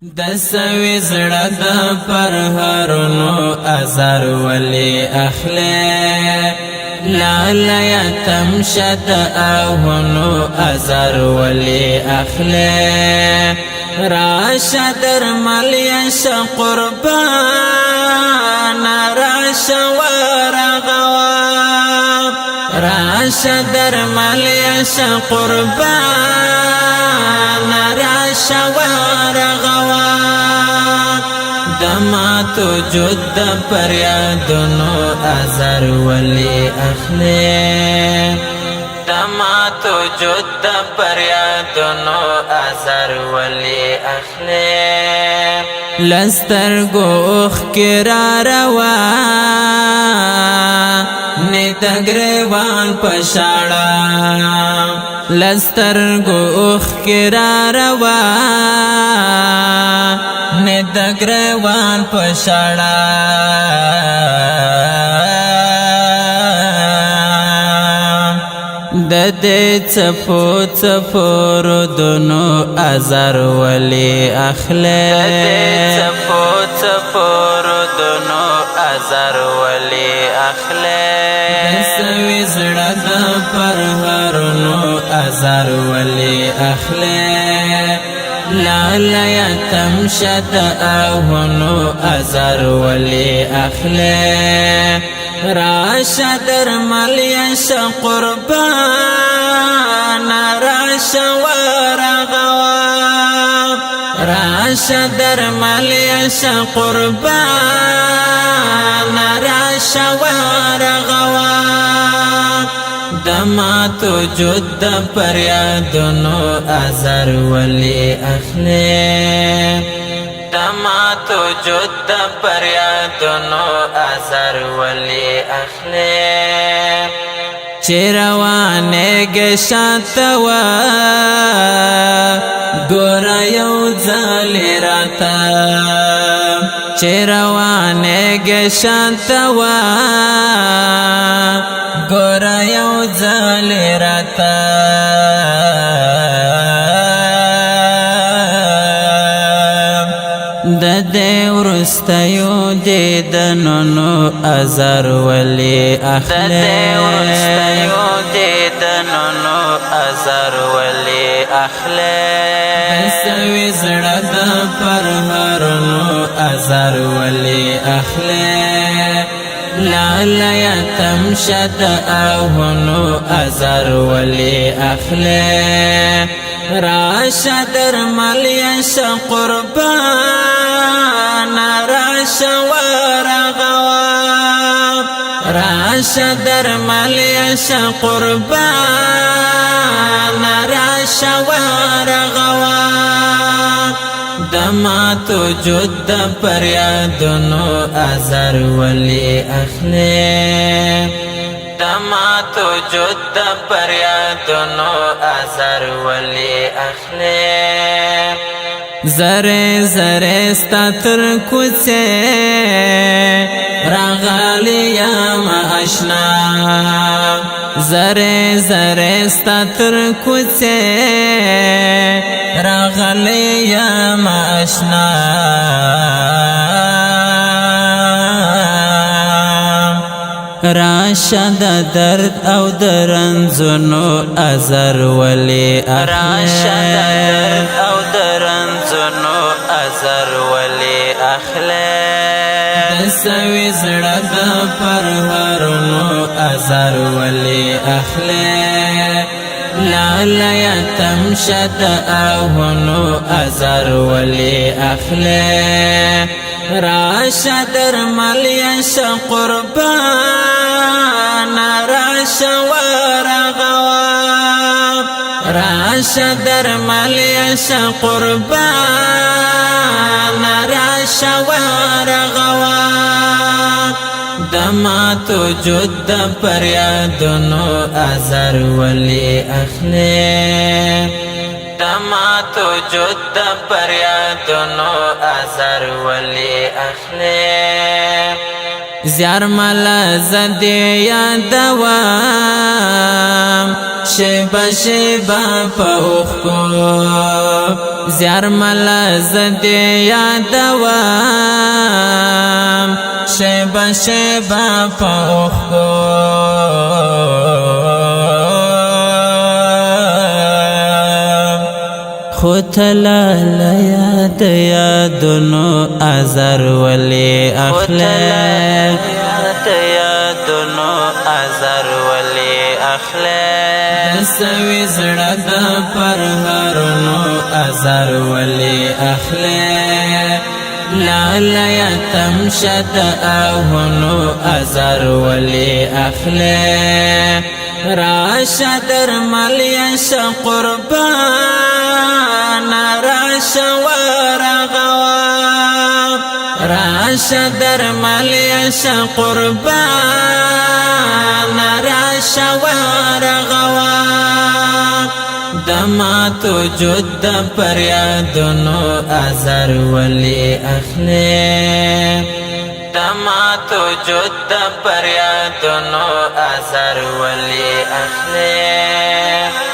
دسوي زړه د پرهرونو ازر ولی اخلي لالا تمشد اهونو ازر ولی اخلي راشدر مليش قربان راش ورغوا راشدر مليش قربان راش ورغوا دماتو جد پریادونو ازر ولی اخلي دماتو جد پریادونو ازر ولی اخلي لسترگو اخ کرا روا نیتگریوان پشاڑا لسترگو اخ کرا روا نیتگریوان پشاڑا ددې چپو چپو ردونو ازر ولی اخلي ددې چپو چپو ردونو ازر ولی اخلي دسوي زړه د پرهرونو ازر ولی اخلي لالا تمشد اهونو ازر ولی اخلي راشدر مليش قربان راش ورغوا راشدر مليش قربان راش ورغوا دماتو جد پریادونو ازر ولی اخلي دماتو جد پریادونو ازر ولی اخلي چیروانه گشاتوا گورا یو ځلی راتا چیروانه گشاتوا گورا یو ځلی راتا ددې ورستیو دیدنونو ازر ولی اخلي ددې ورستیو دیدنونو ازر ولی اخلي دسوي زړه د پرهرونو ازر ولی اخلي لالا تمشد اهونو ازر ولی اخلي راشدر مليش قربان راش ورغوا راشدر مليش قربان راش ورغوا دماتو جد پریادونو ازر ولی اخلي دماتو جد پریادونو ازر ولی اخلي زره زره ستاتر کوڅه راغلی یم آشنا زره زره ستاتر کوڅه راغلی یم آشنا راشد درد او درنزونو ازر ولی اخلي راشد درد او درنزونو ازر ولی اخلي دسوي زړه د پرهرونو ازر ولی اخلي لالا تمشد اهونو ازر ولی اخلي راشدر مليش قربان راش ورغوا راشدر مليش قربان راش ورغوا دماتو جد پریادونو ازر ولی اخلي دماتو جد پریادونو ازر ولی اخلي زیار مل زدی یادوام شیبا شیبا پا اوخکو زیار ملازد یادوام شیبا شیبا پا اوخکو خطلا لیاد یادنو ازر ولی اخلاق یادنو ازر ولی اخلاق دسوی زړه پر هرنو ازر ولی اخلاق لا یتم شد اهنو ازر ولی اخلاق راشا در ملیش قربان راشا ورغوا راشا در ملیش قربان راشا ورغوا دماتو جد پر یادنو ازر ولی اخلاق دماتو جد پر یادنو ازر ولی اخلاق